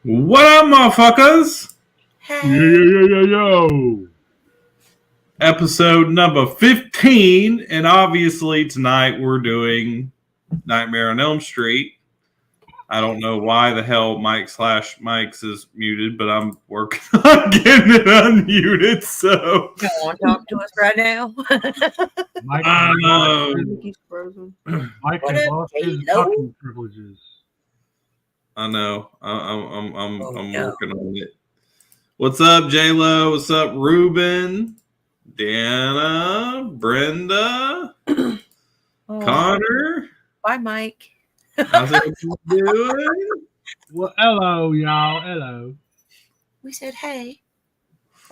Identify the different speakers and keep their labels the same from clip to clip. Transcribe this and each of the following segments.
Speaker 1: What up, motherfuckers?
Speaker 2: Hey.
Speaker 3: Yo.
Speaker 1: Episode number 15, and obviously tonight we're doing Nightmare on Elm Street. I don't know why the hell Mike's is muted, but I'm working on getting it unmuted, so...
Speaker 2: You don't want to talk to us right now?
Speaker 3: Mike
Speaker 2: He's frozen.
Speaker 3: Mike
Speaker 2: What
Speaker 3: has
Speaker 2: up,
Speaker 3: lost his
Speaker 2: J-Lo?
Speaker 3: talking privileges.
Speaker 1: I know. I'm working on it. What's up, J-Lo? What's up, Ruben? Dana? Brenda? Connor?
Speaker 2: Bye, Mike.
Speaker 1: How's everyone doing?
Speaker 3: Well, hello, y'all. Hello.
Speaker 2: We said hey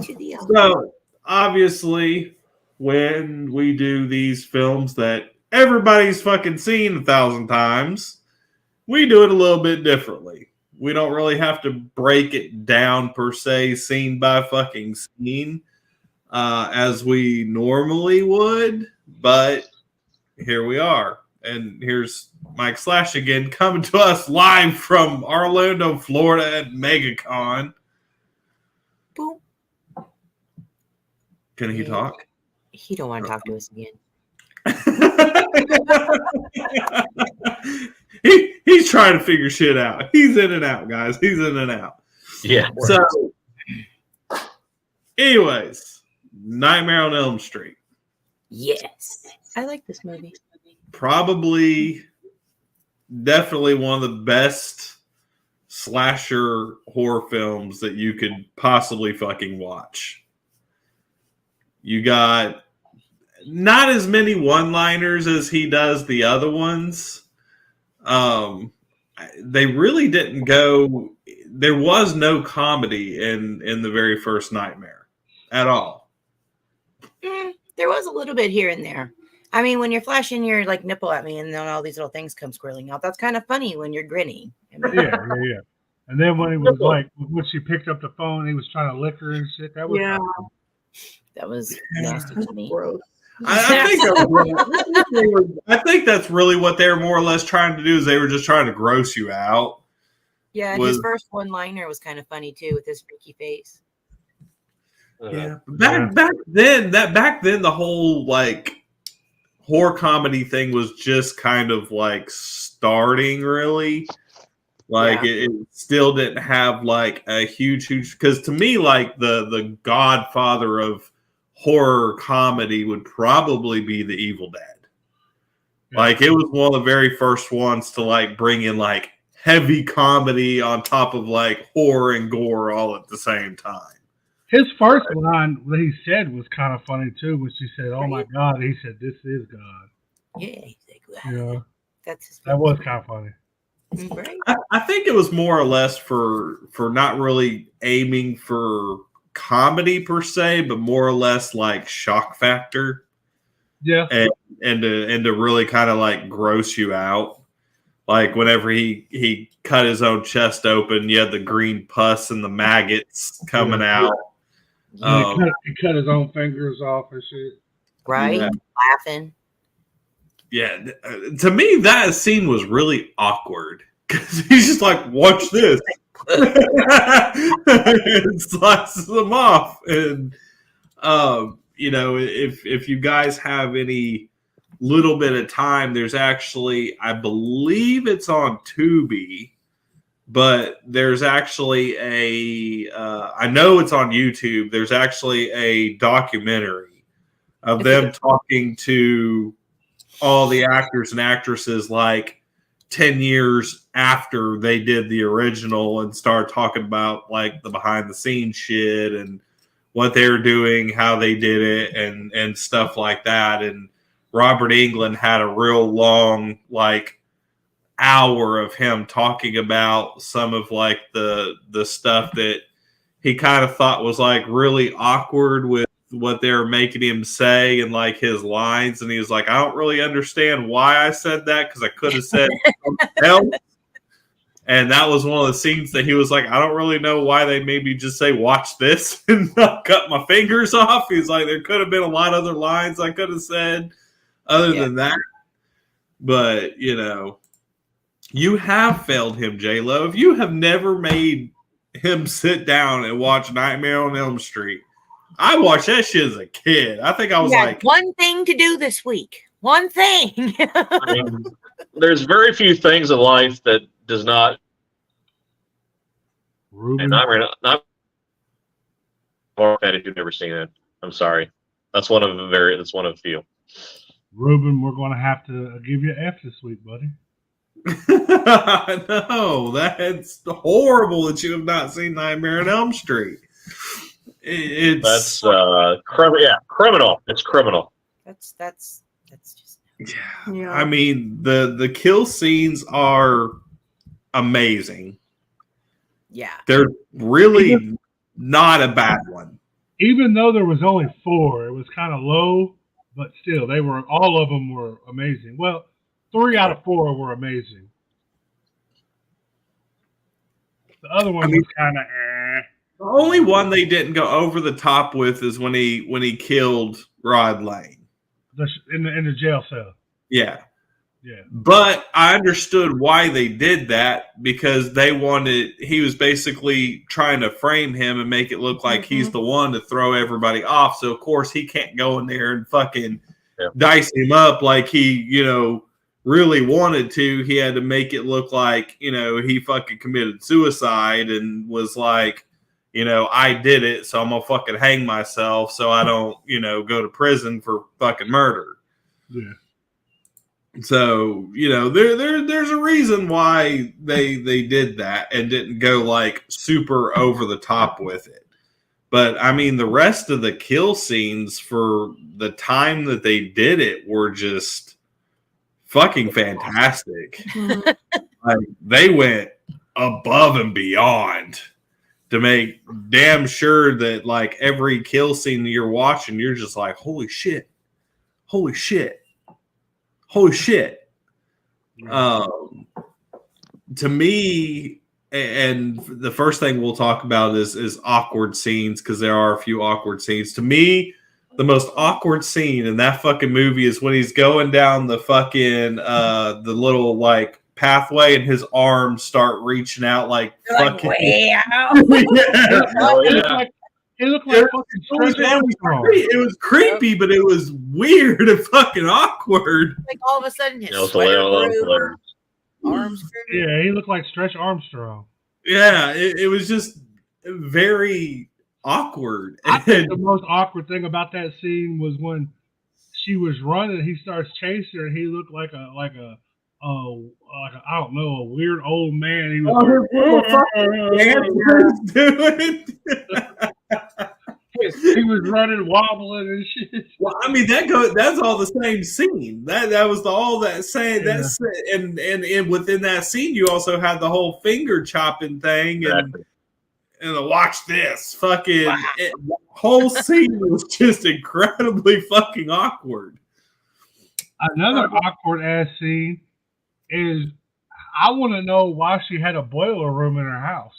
Speaker 2: to the other.
Speaker 1: So, obviously, when we do these films that everybody's fucking seen 1,000 times, we do it a little bit differently. We don't really have to break it down per se, scene by fucking scene, as we normally would. But here we are. And here's Mike Slash again, coming to us live from Orlando, Florida at MegaCon.
Speaker 2: Boom.
Speaker 1: Can he talk?
Speaker 2: He don't want to talk to us again.
Speaker 1: He's trying to figure shit out. He's in and out, guys. He's in and out.
Speaker 4: Yeah.
Speaker 1: So, anyways, Nightmare on Elm Street.
Speaker 2: Yes. I like this movie.
Speaker 1: Definitely one of the best slasher horror films that you could possibly fucking watch. You got not as many one-liners as he does the other ones. They really didn't go. There was no comedy in the very first Nightmare at all.
Speaker 2: There was a little bit here and there. I mean, when you're flashing your like nipple at me and then all these little things come swirling out, that's kind of funny when you're grinning.
Speaker 3: Yeah. And then when he was like, when she picked up the phone, he was trying to lick her and shit. That was
Speaker 2: That was nasty to me.
Speaker 1: I think that's really what they were more or less trying to do. Is they were just trying to gross you out.
Speaker 2: Yeah, and his first one-liner was kind of funny too, with his freaky face.
Speaker 1: Yeah, back then, the whole like horror comedy thing was just kind of like starting, really. Like it still didn't have like a huge because to me, like the godfather of horror comedy would probably be The Evil Dead. Like, it was one of the very first ones to, like, bring in, like, heavy comedy on top of, like, horror and gore all at the same time.
Speaker 3: His first line that he said was kind of funny, too, when she said, "Oh, my God." He said, "This is God."
Speaker 2: Yeah, he's like,
Speaker 3: You know,
Speaker 2: that's his
Speaker 3: that was kind of funny.
Speaker 2: right.
Speaker 1: I think it was more or less for not really aiming for comedy per se, but more or less like shock factor.
Speaker 3: Yeah.
Speaker 1: And to really kind of like gross you out. Like whenever he cut his own chest open, you had the green pus and the maggots coming out.
Speaker 3: He cut his own fingers off and shit.
Speaker 2: Right?
Speaker 1: Yeah.
Speaker 2: Laughing.
Speaker 1: Yeah, to me that scene was really awkward because he's just like, "Watch this," and slices them off. And you know, if you guys have any little bit of time, there's actually, I believe it's on Tubi, but there's actually I know it's on YouTube. There's actually a documentary of them talking to all the actors and actresses like 10 years after they did the original and start talking about like the behind the scenes shit and what they were doing, how they did it, and stuff like that. And Robert Englund had a real long like hour of him talking about some of like the stuff that he kind of thought was like really awkward with what they were making him say and like his lines. And he was like, "I don't really understand why I said that because I could have said something else." And that was one of the scenes that he was like, "I don't really know why they made me just say, 'Watch this,' and not cut my fingers off." He's like, "There could have been a lot of other lines I could have said other than that." But, you know, you have failed him, J-Lo. If you have never made him sit down and watch Nightmare on Elm Street, I watched that shit as a kid. I think I was like,
Speaker 2: one thing to do this week. One thing.
Speaker 4: I mean, there's very few things in life that does not.
Speaker 3: Ruben.
Speaker 4: And not more fan if you've never seen it. I'm sorry. That's one of a few.
Speaker 3: Ruben, we're going to have to give you an F this week, buddy.
Speaker 1: no, that's horrible that you have not seen Nightmare on Elm Street.
Speaker 4: That's criminal. It's criminal.
Speaker 2: That's just
Speaker 1: yeah. I mean, the kill scenes are amazing.
Speaker 2: Yeah.
Speaker 1: They're really not a bad one.
Speaker 3: Even though there was only 4, it was kind of low, but still, all of them were amazing. Well, 3 out of 4 were amazing. The other one was kind of
Speaker 1: The only one they didn't go over the top with is when he killed Rod Lane
Speaker 3: in the jail cell.
Speaker 1: Yeah.
Speaker 3: Yeah.
Speaker 1: But I understood why they did that because he was basically trying to frame him and make it look like he's the one to throw everybody off. So, of course, he can't go in there and fucking dice him up like he, really wanted to. He had to make it look like, he fucking committed suicide and was like, I did it, so I'm going to fucking hang myself so I don't, go to prison for fucking murder.
Speaker 3: Yeah.
Speaker 1: So, there's a reason why they did that and didn't go like super over the top with it. But I mean, the rest of the kill scenes for the time that they did it were just fucking fantastic. Like, they went above and beyond to make damn sure that like every kill scene that you're watching, you're just like, holy shit. Holy shit. Holy shit. To me, and the first thing we'll talk about is awkward scenes, because there are a few awkward scenes. To me, the most awkward scene in that fucking movie is when he's going down the fucking the little like pathway and his arms start reaching out like fucking
Speaker 2: way out.
Speaker 3: It looked like fucking Stretch Armstrong.
Speaker 1: It was creepy, but it was weird and fucking awkward.
Speaker 2: Like all of a sudden his
Speaker 4: It
Speaker 2: sweater
Speaker 4: was
Speaker 2: grew, arms grew.
Speaker 3: Yeah, he looked like Stretch Armstrong.
Speaker 1: Yeah, it was just very awkward.
Speaker 3: I think the most awkward thing about that scene was when she was running. He starts chasing her. And he looked like a I don't know, a weird old man. He was
Speaker 1: doing.
Speaker 3: he was running, wobbling and shit.
Speaker 1: Well, I mean that's all the same scene. That was all that saying.
Speaker 3: Yeah.
Speaker 1: That's and within that scene, you also had the whole finger chopping thing and the watch this fucking whole scene was just incredibly fucking awkward.
Speaker 3: Another awkward ass scene is I want to know why she had a boiler room in her house.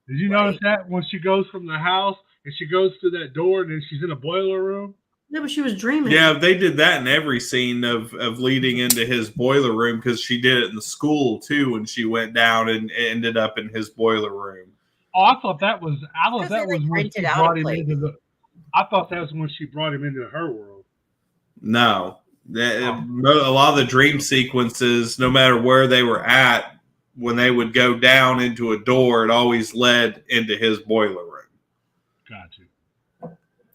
Speaker 3: Did you notice that when she goes from the house and she goes through that door and then she's in a boiler room?
Speaker 5: Yeah, but she was dreaming.
Speaker 1: Yeah, they did that in every scene of leading into his boiler room because she did it in the school too when she went down and ended up in his boiler room.
Speaker 3: Oh, I thought that was when she brought him
Speaker 2: place.
Speaker 3: into the. I thought that was when she brought him into her world.
Speaker 1: No, a lot of the dream sequences, no matter where they were at, when they would go down into a door, it always led into his boiler room.
Speaker 3: Gotcha.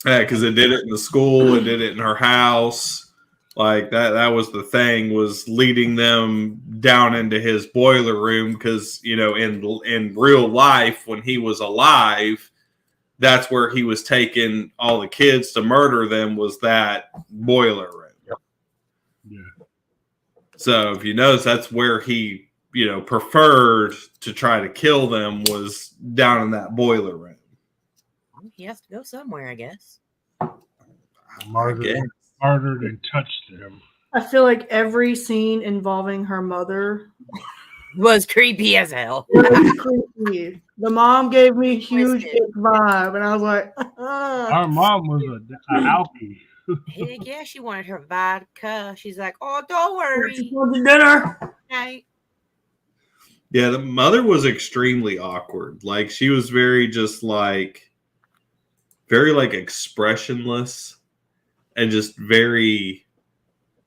Speaker 1: Yeah, because it did it in the school, it did it in her house. Like that was the thing, was leading them down into his boiler room because, you know, in real life, when he was alive, that's where he was taking all the kids to murder them, was that boiler room.
Speaker 3: Yep. Yeah.
Speaker 1: So if you notice, that's where he, you know, preferred to try to kill them, was down in that boiler room.
Speaker 2: He has to go somewhere, I guess.
Speaker 3: Murdered and touched them.
Speaker 5: I feel like every scene involving her mother
Speaker 2: Was creepy as hell.
Speaker 5: was creepy. The mom gave me a huge ick vibe, and I was like,
Speaker 3: Our mom was a alkie.
Speaker 2: Heck yeah, she wanted her vodka. She's like, oh, don't worry.
Speaker 5: dinner.
Speaker 2: Night.
Speaker 1: Yeah, the mother was extremely awkward. Like, she was very expressionless and just very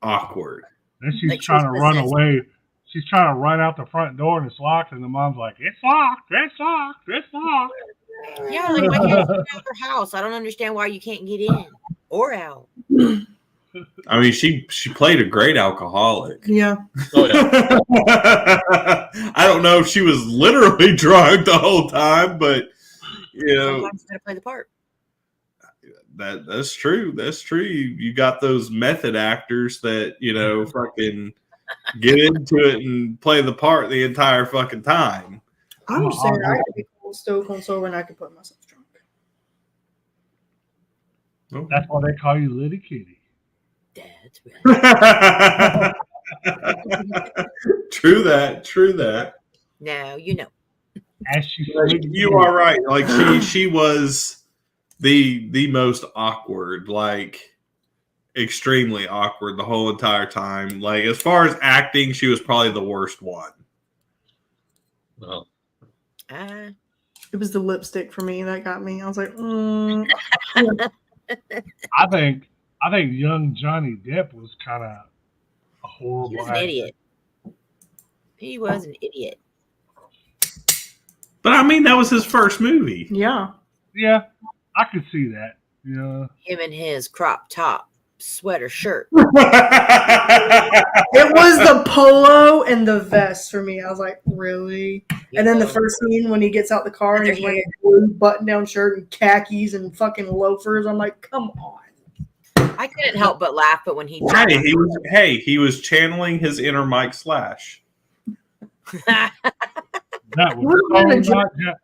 Speaker 1: awkward.
Speaker 3: Then she's
Speaker 2: Like,
Speaker 3: trying to run
Speaker 2: possessed.
Speaker 3: away. She's trying to run out the front door and it's locked, and the mom's like, "It's locked. It's locked. It's locked."
Speaker 2: Yeah, like, why can't you get out of her house? I don't understand why you can't get in or out.
Speaker 1: I mean, she played a great alcoholic.
Speaker 5: Yeah.
Speaker 4: Oh yeah.
Speaker 1: I don't know if she was literally drunk the whole time, but you know,
Speaker 2: Sometimes you gotta play the part.
Speaker 1: that's true. That's true. You got those method actors that, you know, fucking get into it and play the part the entire fucking time.
Speaker 5: I'm just saying, I could be cold, still cold sober, and I could put myself drunk.
Speaker 1: Okay.
Speaker 3: That's why they call you Little Kitty.
Speaker 2: That's right.
Speaker 1: True that.
Speaker 2: Now you know.
Speaker 3: As she
Speaker 1: You are right. Like she was the most awkward, like extremely awkward the whole entire time. Like, as far as acting, she was probably the worst one.
Speaker 4: Well,
Speaker 5: It was the lipstick for me that got me. I was like,
Speaker 3: I think young Johnny Depp was kind of a horrible
Speaker 2: He was an
Speaker 3: actor.
Speaker 2: idiot. He was an idiot.
Speaker 1: But I mean, that was his first movie.
Speaker 5: yeah.
Speaker 3: Yeah, I could see that. Yeah.
Speaker 2: Him and his crop top sweater shirt.
Speaker 5: It was the polo and the vest for me. I was like, really? And then the first scene when he gets out the car and he's wearing a blue button-down shirt and khakis and fucking loafers. I'm like, come on.
Speaker 2: I couldn't help but laugh, but when he
Speaker 1: he was channeling his inner Mike Slash.
Speaker 3: That was
Speaker 5: What
Speaker 3: so
Speaker 5: was it?
Speaker 3: not Jack.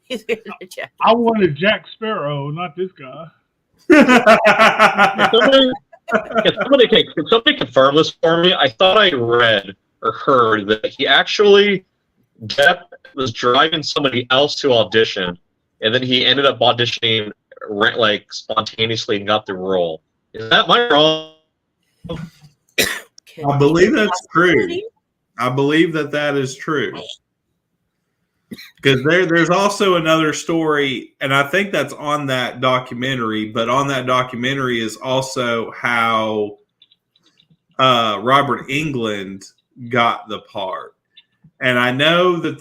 Speaker 2: He's wearing a jacket.
Speaker 3: I wanted Jack Sparrow, not this guy.
Speaker 4: can somebody confirm this for me? I thought I read or heard that he actually, Depp was driving somebody else to audition, and then he ended up auditioning like spontaneously and got the role. Am I wrong?
Speaker 1: I believe that's true. I believe that is true. Because there's also another story, and I think that's on that documentary, but on that documentary is also how Robert Englund got the part. And I know that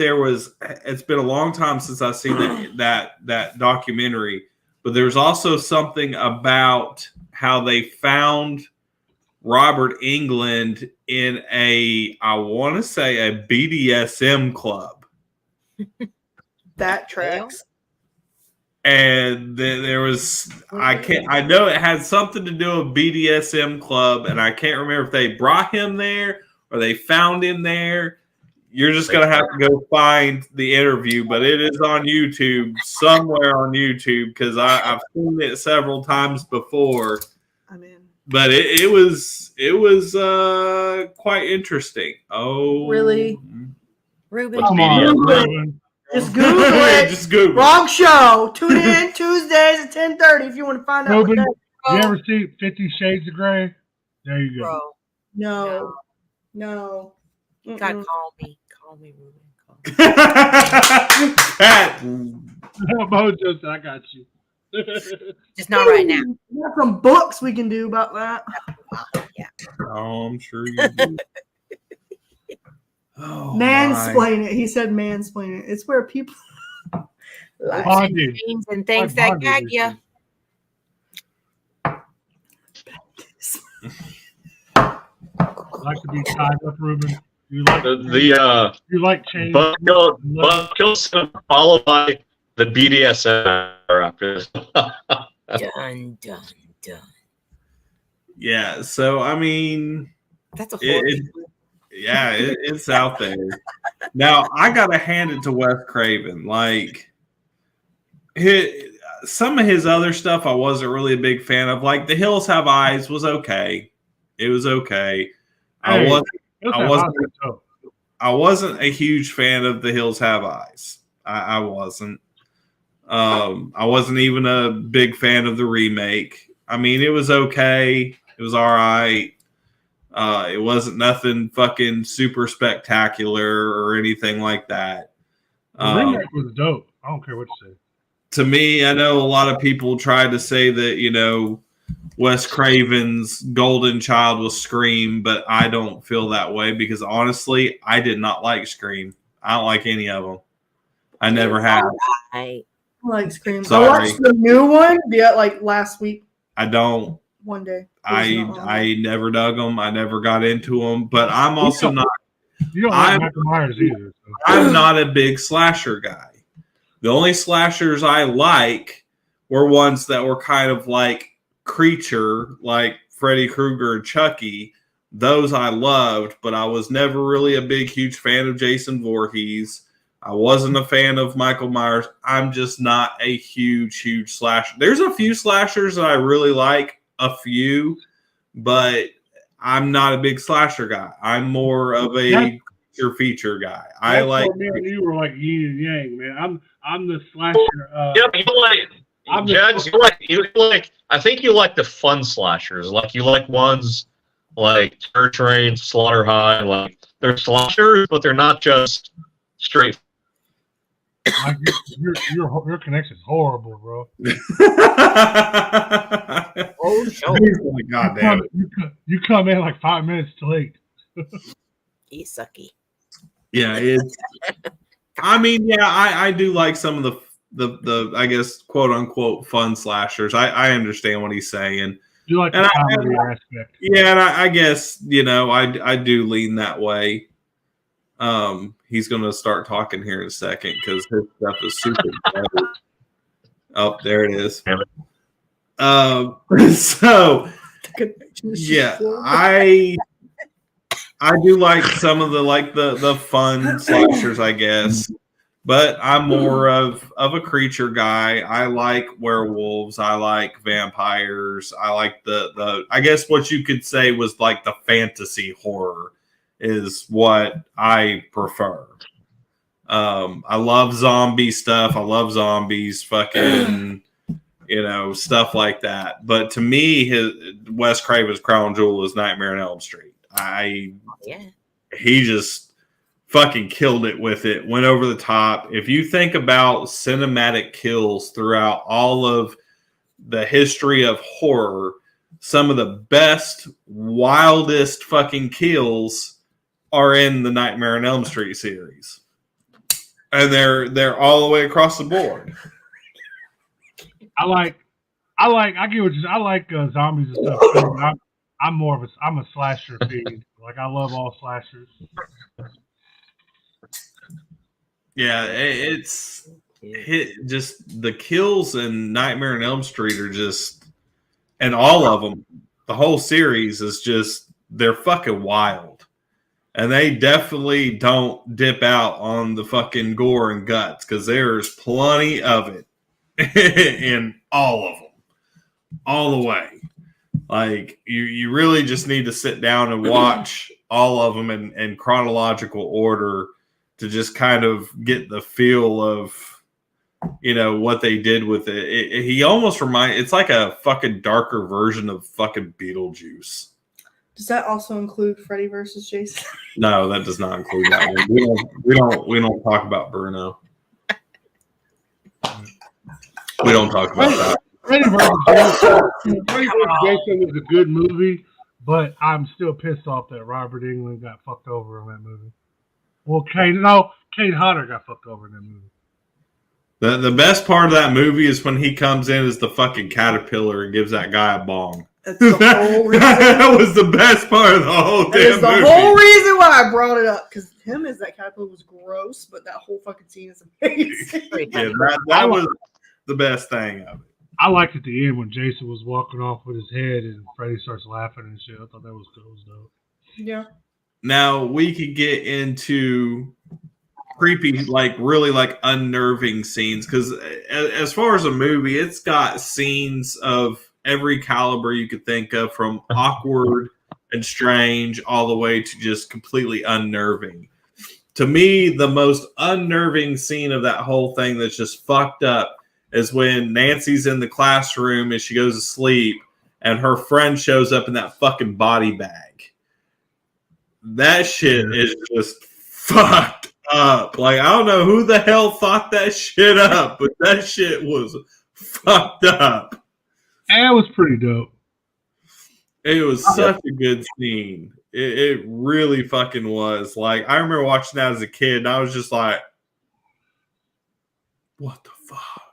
Speaker 1: it's been a long time since I've seen that documentary, but there's also something about how they found Robert Englund in I want to say a BDSM club.
Speaker 5: That tracks.
Speaker 1: And there was, I know it had something to do with BDSM club, and I can't remember if they brought him there or they found him there. You're just going to have to go find the interview, but it is on YouTube, somewhere on YouTube, because I've seen it several times before.
Speaker 5: I'm in.
Speaker 1: But it was quite interesting. Oh,
Speaker 5: Really?
Speaker 2: Ruben.
Speaker 3: Come on, Ruben.
Speaker 5: Just Google it.
Speaker 1: Just Google.
Speaker 5: Wrong show. Tune in Tuesdays at 10:30 if you want to find out.
Speaker 3: Ruben,
Speaker 5: What
Speaker 3: you ever see 50 Shades of Grey? There you go.
Speaker 2: Bro.
Speaker 5: No.
Speaker 2: God, call me, Ruben. Call me.
Speaker 1: That
Speaker 3: Mojo, I got you.
Speaker 2: Just not right now.
Speaker 5: We got some books we can do about that.
Speaker 2: Yeah.
Speaker 1: Oh, I'm sure you do. Oh,
Speaker 5: Mansplain it. He said mansplain it. It's where people
Speaker 2: Lives and
Speaker 3: Bondage.
Speaker 2: dreams and things
Speaker 3: Like
Speaker 2: that gag you.
Speaker 3: Like to be tied up, Ruben. You like you like change.
Speaker 4: Buzzkill's followed by the BDSM after this.
Speaker 2: Dun, dun, dun.
Speaker 1: Yeah, so I mean,
Speaker 2: That's a
Speaker 1: it's out there. Now I gotta hand it to Wes Craven. Like, some of his other stuff, I wasn't really a big fan of. Like, The Hills Have Eyes was okay. It was okay.
Speaker 3: Hey,
Speaker 1: I wasn't a huge fan of The Hills Have Eyes. I wasn't. I wasn't even a big fan of the remake. I mean, it was okay. It was all right. It wasn't nothing fucking super spectacular or anything like that.
Speaker 3: The remake was dope. I don't care what you say.
Speaker 1: To me, I know a lot of people tried to say that, Wes Craven's golden child was Scream, but I don't feel that way because honestly, I did not like Scream. I don't like any of them. I never have.
Speaker 2: I
Speaker 5: like Scream.
Speaker 1: Sorry.
Speaker 5: I watched the new one, like last week.
Speaker 1: I don't.
Speaker 5: One day.
Speaker 1: I never dug them. I never got into them. But I'm also not.
Speaker 3: You don't like Michael Myers either. So.
Speaker 1: I'm not a big slasher guy. The only slashers I like were ones that were kind of like Creature, like Freddy Krueger and Chucky. Those I loved, but I was never really a big, huge fan of Jason Voorhees. I wasn't a fan of Michael Myers. I'm just not a huge slasher. There's a few slashers that I really like, a few, but I'm not a big slasher guy. I'm more of a feature guy. I like.
Speaker 3: You were like yin and yang, man. I'm the slasher.
Speaker 4: Yeah, but you like. I think you like the fun slashers. Like you like ones like Terror Train, Slaughter High. Like they're slashers, but they're not just straight.
Speaker 3: Like your connection's horrible, bro.
Speaker 2: oh sure.
Speaker 1: God damn it.
Speaker 3: You come in like 5 minutes too late.
Speaker 2: He's sucky.
Speaker 1: Yeah, it's. I mean, yeah, I do like some of the I guess quote unquote fun slashers. I understand what he's saying.
Speaker 3: You like the comedy aspect.
Speaker 1: Yeah, and I guess I do lean that way. He's going to start talking here in a second because his stuff is super. Oh, there it is. So yeah, I do like some of the fun slashers, I guess, but I'm more of a creature guy. I like werewolves. I like vampires. I like the I guess what you could say was like the fantasy horror is what I prefer. I love zombie stuff. I love zombies, fucking, stuff like that. But to me, Wes Craven's crown jewel is Nightmare on Elm Street. He just fucking killed it with it. Went over the top. If you think about cinematic kills throughout all of the history of horror, some of the best, wildest fucking kills are in the Nightmare on Elm Street series, and they're all the way across the board.
Speaker 3: I I get what I like zombies and stuff too, but I'm a slasher fiend. Like I love all slashers.
Speaker 1: Yeah, it's just the kills in Nightmare on Elm Street are just, and all of them, the whole series is just, they're fucking wild. And they definitely don't dip out on the fucking gore and guts because there's plenty of it in all of them. All the way. Like, you really just need to sit down and watch all of them in chronological order to just kind of get the feel of, you know, what they did with it. He almost it's like a fucking darker version of fucking Beetlejuice.
Speaker 5: Does that also include Freddy versus Jason?
Speaker 1: No, that does not include that one. We don't talk about Bruno. We don't talk about that.
Speaker 3: Freddy vs. Jason was a good movie, but I'm still pissed off that Robert Englund got fucked over in that movie. Well, Kane Hodder got fucked over in that movie.
Speaker 1: The best part of that movie is when he comes in as the fucking caterpillar and gives that guy a bong.
Speaker 5: That's the whole reason.
Speaker 1: That was the best part of the whole damn movie.
Speaker 5: That is the whole reason why I brought it up, because him as that caterpillar was gross, but that whole fucking scene is amazing.
Speaker 1: Yeah, that was the best thing of it.
Speaker 3: I liked at the end when Jason was walking off with his head and Freddy starts laughing and shit. I thought that was cool, though.
Speaker 5: Yeah.
Speaker 1: Now we could get into creepy, like really like unnerving scenes, because as far as a movie, it's got scenes of every caliber you could think of, from awkward and strange all the way to just completely unnerving. To me, the most unnerving scene of that whole thing that's just fucked up is when Nancy's in the classroom and she goes to sleep and her friend shows up in that fucking body bag. That shit is just fucked up. Like, I don't know who the hell thought that shit up, but that shit was fucked up.
Speaker 3: And it was pretty dope.
Speaker 1: It was such a good scene. It really fucking was. Like, I remember watching that as a kid and I was just like, what the fuck?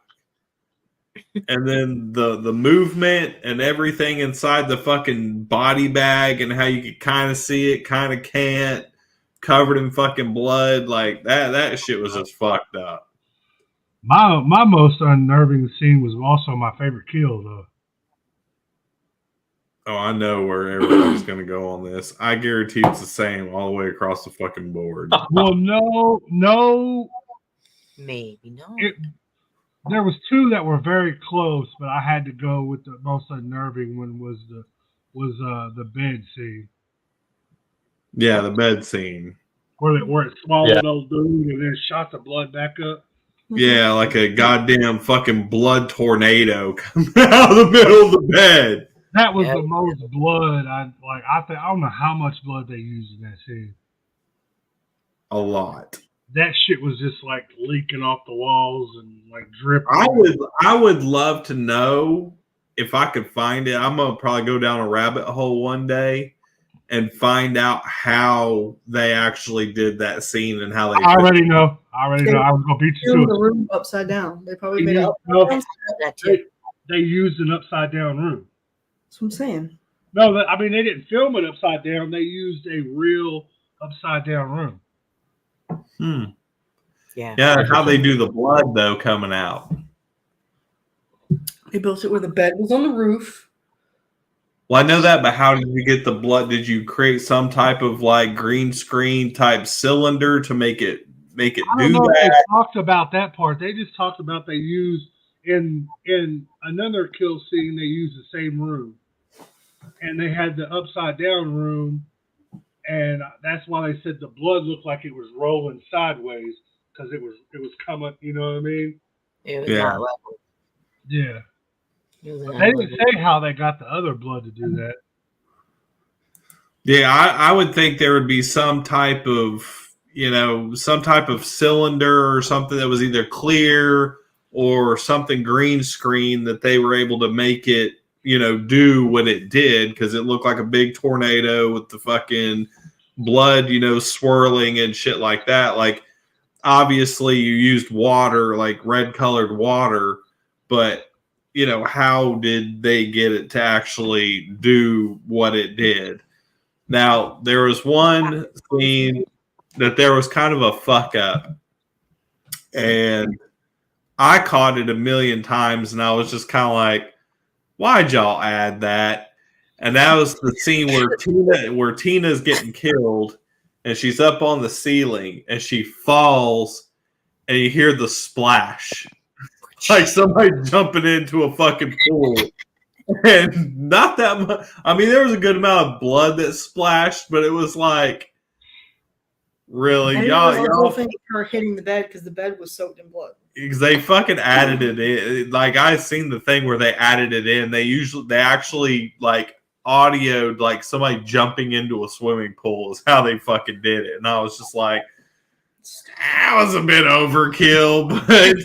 Speaker 1: And then the movement and everything inside the fucking body bag and how you could kind of see it, kind of can't, covered in fucking blood, like that shit was just fucked up.
Speaker 3: My most unnerving scene was also my favorite kill, though.
Speaker 1: Oh, I know where everybody's going to go on this. I guarantee it's the same all the way across the fucking board.
Speaker 3: Well, no.
Speaker 2: Maybe no.
Speaker 3: There was two that were very close, but I had to go with the most unnerving one was the bed scene.
Speaker 1: Yeah, the bed scene.
Speaker 3: Where it swallowed old dude and then shot the blood back up.
Speaker 1: Yeah, like a goddamn fucking blood tornado coming out of the middle of the bed.
Speaker 3: That was the most blood I don't know how much blood they used in that scene.
Speaker 1: A lot.
Speaker 3: That shit was just like leaking off the walls and like dripping.
Speaker 1: I would love to know if I could find it. I'm gonna probably go down a rabbit hole one day and find out how they actually did that scene and how they.
Speaker 3: I already know. I was gonna beat you to it.
Speaker 5: The room upside down. They probably made it.
Speaker 3: They used an upside down room.
Speaker 5: That's what I'm saying.
Speaker 3: No, they didn't film it upside down. They used a real upside down room.
Speaker 1: Yeah, how they do the blood though coming out.
Speaker 5: They built it where the bed was on the roof.
Speaker 1: Well, I know that, but how did you get the blood? Did you create some type of like green screen type cylinder to make it do that?
Speaker 3: They talked about that part. They just talked about they used in another kill scene. They used the same room, and they had the upside down room. And that's why they said the blood looked like it was rolling sideways because it was coming. You know what I mean?
Speaker 2: It was not level.
Speaker 3: Yeah. They didn't say how they got the other blood to do that.
Speaker 1: Yeah, I would think there would be some type of cylinder or something that was either clear or something green screen that they were able to make it, do what it did, because it looked like a big tornado with the fucking blood, swirling and shit like that. Like, obviously you used water, like red colored water, but how did they get it to actually do what it did? Now, there was one scene that there was kind of a fuck up, and I caught it a million times, and I was just kind of like, why'd y'all add that? And that was the scene where Tina's getting killed, and she's up on the ceiling, and she falls, and you hear the splash. Like somebody jumping into a fucking pool. And not that much. I mean, there was a good amount of blood that splashed, but it was like, really?
Speaker 5: Y'all think her hitting the bed because the bed was soaked in blood.
Speaker 1: Because they fucking added it in. Like, I seen the thing where they added it in. They actually like audioed like somebody jumping into a swimming pool is how they fucking did it. And I was just like, that was a bit overkill, but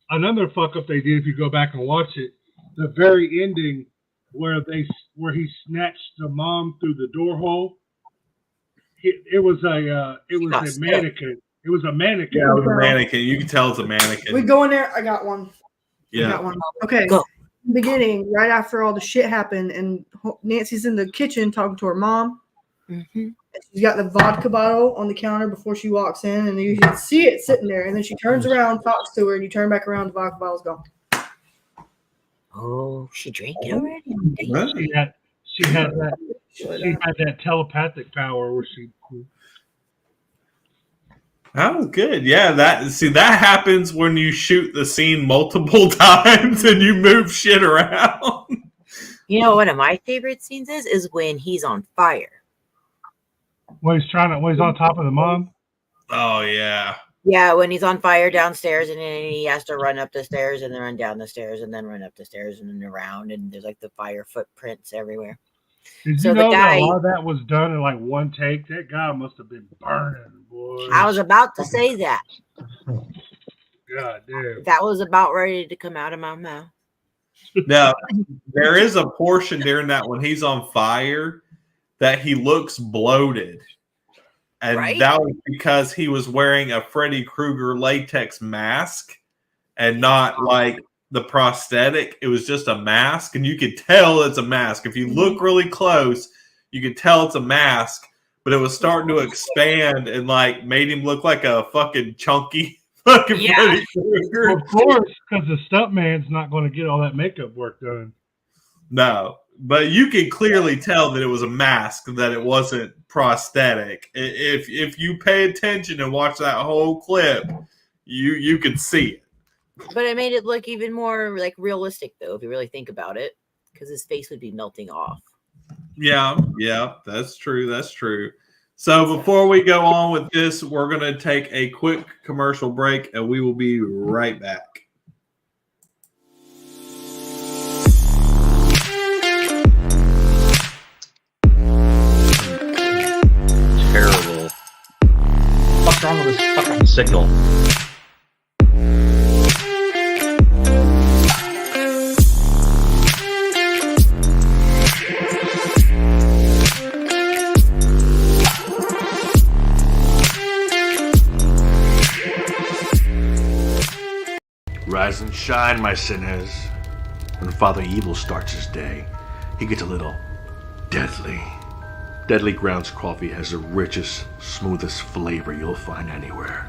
Speaker 3: another fuck up they did, if you go back and watch it, the very ending where he snatched the mom through the door hole. It was a mannequin. It was a mannequin.
Speaker 1: Yeah, it was a mannequin. You can tell it's a mannequin.
Speaker 5: We go in there. I got one.
Speaker 1: Yeah.
Speaker 5: I got one. Okay.
Speaker 2: Go.
Speaker 5: In the beginning, right after all the shit happened, and Nancy's in the kitchen talking to her mom.
Speaker 2: Mm-hmm.
Speaker 5: She's got the vodka bottle on the counter before she walks in, and you can see it sitting there. And then she turns around, talks to her, and you turn back around, the vodka bottle's gone.
Speaker 2: Oh, she drank it already.
Speaker 3: She had that telepathic power where she.
Speaker 1: That was good. Yeah, that happens when you shoot the scene multiple times and you move shit around.
Speaker 2: You know, one of my favorite scenes is when he's on fire.
Speaker 3: When he's on top of the mom.
Speaker 1: Oh yeah.
Speaker 2: Yeah, when he's on fire downstairs, and then he has to run up the stairs and then run down the stairs and then run up the stairs and then around, and there's like the fire footprints everywhere.
Speaker 3: Did you know that a lot of that was done in like one take? That guy must have been burning, boy.
Speaker 2: I was about to say that.
Speaker 3: God damn.
Speaker 2: That was about ready to come out of my mouth.
Speaker 1: Now, there is a portion during that when he's on fire that he looks bloated. And
Speaker 2: right?
Speaker 1: That was because he was wearing a Freddy Krueger latex mask and not like the prosthetic. It was just a mask, and you could tell it's a mask. If you look really close, you could tell it's a mask, but it was starting to expand and like made him look like a fucking chunky fucking Freddy Krueger.
Speaker 3: Of course, because the stuntman's not going to get all that makeup work done.
Speaker 1: No, but you could clearly tell that it was a mask, that it wasn't prosthetic. If you pay attention and watch that whole clip, you could see it.
Speaker 2: But it made it look even more like realistic, though, if you really think about it, because his face would be melting off.
Speaker 1: Yeah, that's true. That's true. So before we go on with this, we're going to take a quick commercial break, and we will be right back.
Speaker 4: Terrible. What's wrong with this fucking signal?
Speaker 6: Rise and shine, my sinners. When Father Evil starts his day, he gets a little deadly. Deadly Grounds coffee has the richest, smoothest flavor you'll find anywhere.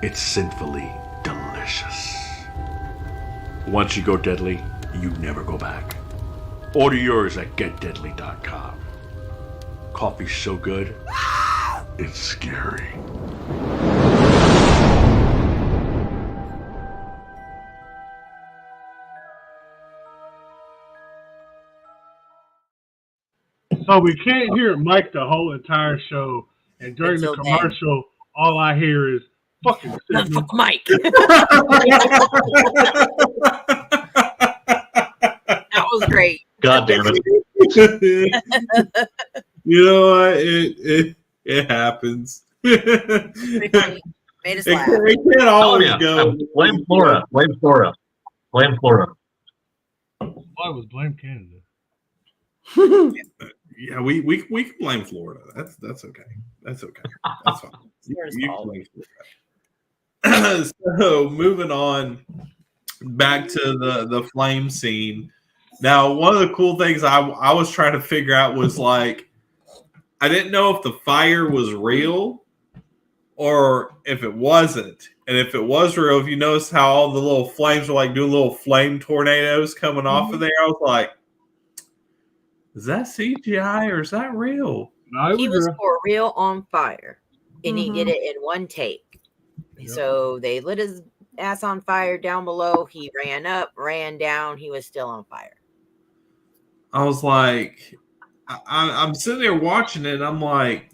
Speaker 6: It's sinfully delicious. Once you go deadly, you never go back. Order yours at getdeadly.com. Coffee's so good, it's scary.
Speaker 3: So we can't hear Mike the whole entire show, and during the commercial, all I hear is fucking
Speaker 2: Fuck Mike. That was great.
Speaker 4: God damn it.
Speaker 1: You know what? It happens.
Speaker 2: Pretty funny. Made us laugh.
Speaker 1: It can't always go.
Speaker 4: Blame Florida. Blame Florida. Blame Florida.
Speaker 3: Why was blame Canada?
Speaker 1: Yeah, we can blame Florida. That's okay. That's okay. That's fine. You can blame Florida. So moving on back to the flame scene. Now, one of the cool things I was trying to figure out was like, I didn't know if the fire was real or if it wasn't. And if it was real, if you notice how all the little flames were like doing little flame tornadoes coming off of there, I was like, is that CGI or is that real?
Speaker 3: No,
Speaker 2: He was for real on fire, and he did it in one take.
Speaker 3: Yep.
Speaker 2: So they lit his ass on fire down below. He ran up, ran down. He was still on fire.
Speaker 1: I was like, I'm sitting there watching it. And I'm like,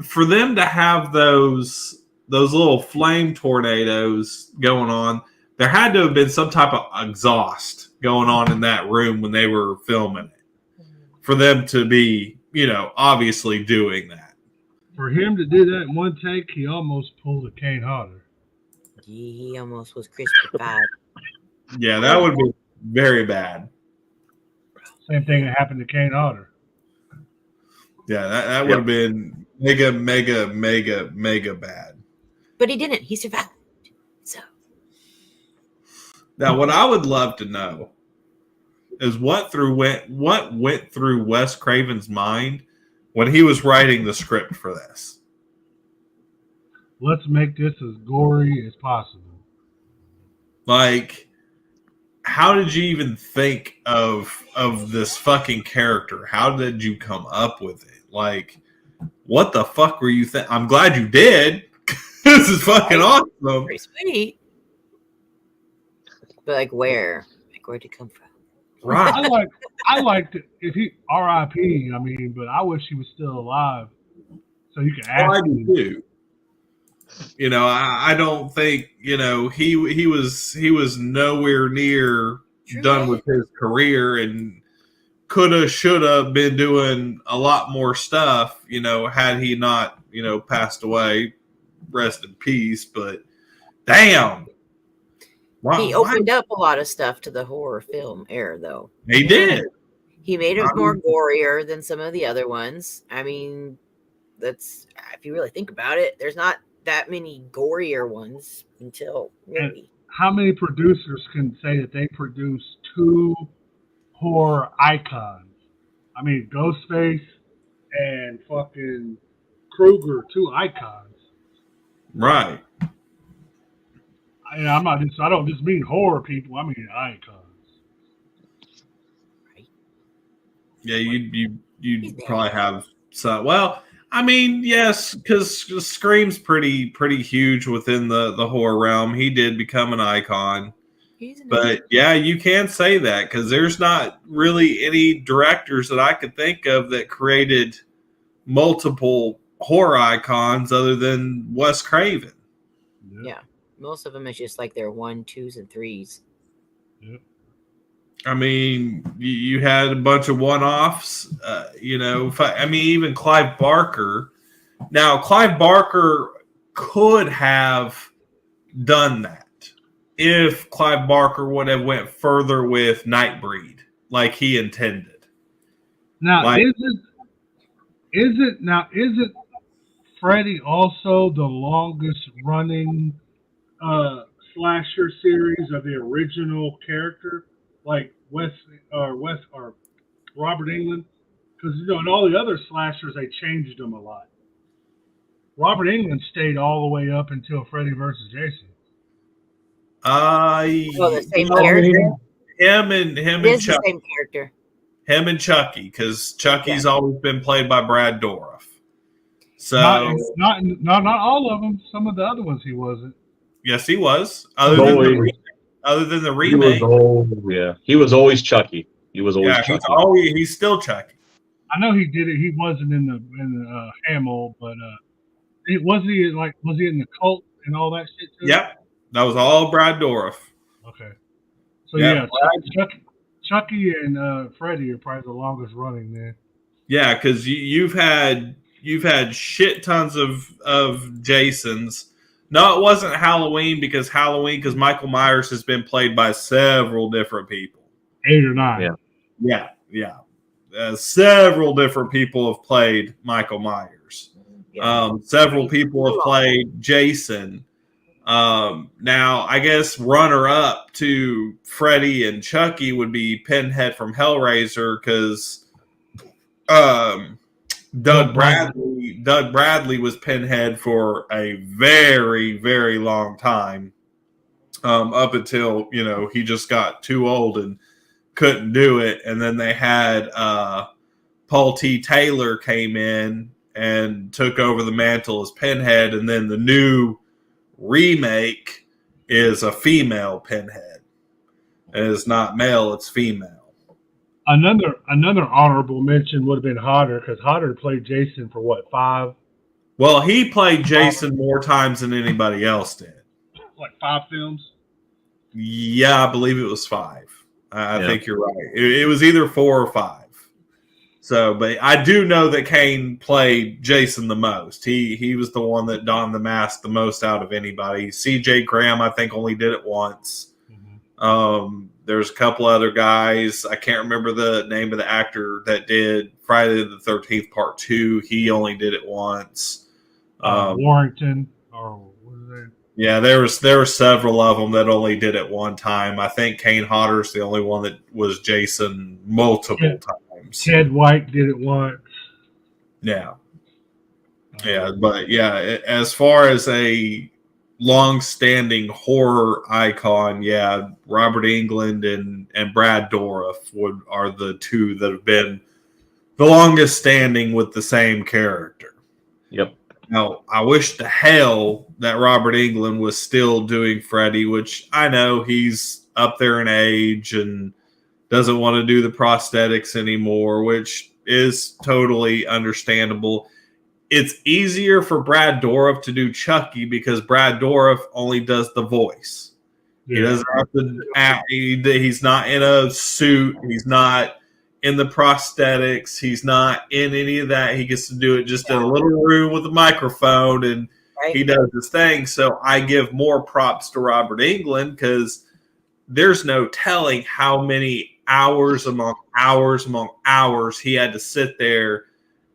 Speaker 1: for them to have those little flame tornadoes going on, there had to have been some type of exhaust going on in that room when they were filming it. For them to be, obviously doing that.
Speaker 3: For him to do that in one take, he almost pulled a Kane Hodder.
Speaker 2: He almost was crispified.
Speaker 1: Yeah, that would be very bad.
Speaker 3: Same thing that happened to Kane Hodder.
Speaker 1: Yeah, that would have been mega bad.
Speaker 2: But he didn't. He survived. So
Speaker 1: now, what I would love to know is what went through Wes Craven's mind when he was writing the script for this.
Speaker 3: Let's make this as gory as possible.
Speaker 1: Like, how did you even think of this fucking character? How did you come up with it? Like, what the fuck were you thinking? I'm glad you did. This is fucking awesome.
Speaker 2: pretty sweet. But like where? Like where'd it come from?
Speaker 1: Right.
Speaker 3: I liked it. If he R.I.P. I mean, but I wish he was still alive, so you can ask
Speaker 1: I
Speaker 3: him.
Speaker 1: do too. I don't think he was nowhere near done with his career and coulda shoulda been doing a lot more stuff. Had he not passed away, rest in peace. But damn.
Speaker 2: He opened up a lot of stuff to the horror film era, though.
Speaker 1: He did.
Speaker 2: He made it more gorier than some of the other ones. I mean, if you really think about it, there's not that many gorier ones until really.
Speaker 3: How many producers can say that they produced two horror icons? I mean, Ghostface and fucking Krueger, two icons.
Speaker 1: Right.
Speaker 3: I don't just mean horror people. I mean icons.
Speaker 2: Right.
Speaker 1: Yeah, you'd probably have some. Well, I mean, yes, because Scream's pretty huge within the horror realm. He did become an icon. But yeah, you can say that because there's not really any directors that I could think of that created multiple horror icons other than Wes Craven.
Speaker 2: Yeah. Most of them is just like their 1, 2s, and 3s.
Speaker 3: Yep.
Speaker 1: I mean, you had a bunch of one-offs. Even Clive Barker. Now, Clive Barker could have done that if Clive Barker would have went further with Nightbreed like he intended.
Speaker 3: Now, is it Freddy also the longest running slasher series of the original character, like Wes or Robert Englund? Because in all the other slashers they changed them a lot. Robert Englund stayed all the way up until Freddy vs. Jason.
Speaker 2: The same character.
Speaker 1: Him and
Speaker 2: Chucky.
Speaker 1: Chucky.
Speaker 2: The same character.
Speaker 1: Him and Chucky, because Chucky's always been played by Brad Dourif. So
Speaker 3: not all of them. Some of the other ones he wasn't.
Speaker 1: Yes, he was. Other than the remake.
Speaker 4: He was always Chucky. He was always Chucky.
Speaker 1: He's still Chucky.
Speaker 3: I know he did it. He wasn't in the Hamill, but was he in the cult and all that shit too?
Speaker 1: Yep, that was all Brad Dourif.
Speaker 3: Okay, so yeah, Chucky and Freddy are probably the longest running there.
Speaker 1: Yeah, because you've had shit tons of Jasons. No, it wasn't Halloween because Michael Myers has been played by several different people.
Speaker 3: 8 or 9.
Speaker 1: Yeah. Several different people have played Michael Myers. Several people have played Jason. Now, I guess runner-up to Freddy and Chucky would be Pinhead from Hellraiser, because Doug Bradley was Pinhead for a very, very long time, up until, he just got too old and couldn't do it. And then they had Paul T. Taylor came in and took over the mantle as Pinhead, and then the new remake is a female Pinhead. And it's not male, it's female.
Speaker 3: Another honorable mention would have been Hodder, because Hodder played Jason for what, 5?
Speaker 1: Well, he played Jason more times than anybody else did.
Speaker 3: Like 5 films?
Speaker 1: Yeah, I believe it was 5. I think you're right. It was either 4 or 5. So, but I do know that Kane played Jason the most. He was the one that donned the mask the most out of anybody. C.J. Graham, I think, only did it once. Mm-hmm. There's a couple other guys. I can't remember the name of the actor that did Friday the 13th Part 2. He only did it once.
Speaker 3: Warrington, or what is that?
Speaker 1: Yeah, there were several of them that only did it one time. I think Kane Hodder's the only one that was Jason multiple times.
Speaker 3: Ted White did it once.
Speaker 1: Yeah. Yeah, but yeah, as far as a long-standing horror icon, yeah, Robert Englund and Brad Dourif are the two that have been the longest standing with the same character.
Speaker 4: Yep.
Speaker 1: Now, I wish to hell that Robert Englund was still doing Freddy, which I know he's up there in age and doesn't want to do the prosthetics anymore, which is totally understandable. It's easier for Brad Dourif to do Chucky because Brad Dourif only does the voice. Yeah. He doesn't have to act. He's not in a suit. He's not in the prosthetics. He's not in any of that. He gets to do it just in a little room with a microphone, and he does his thing. So I give more props to Robert Englund because there's no telling how many hours among hours he had to sit there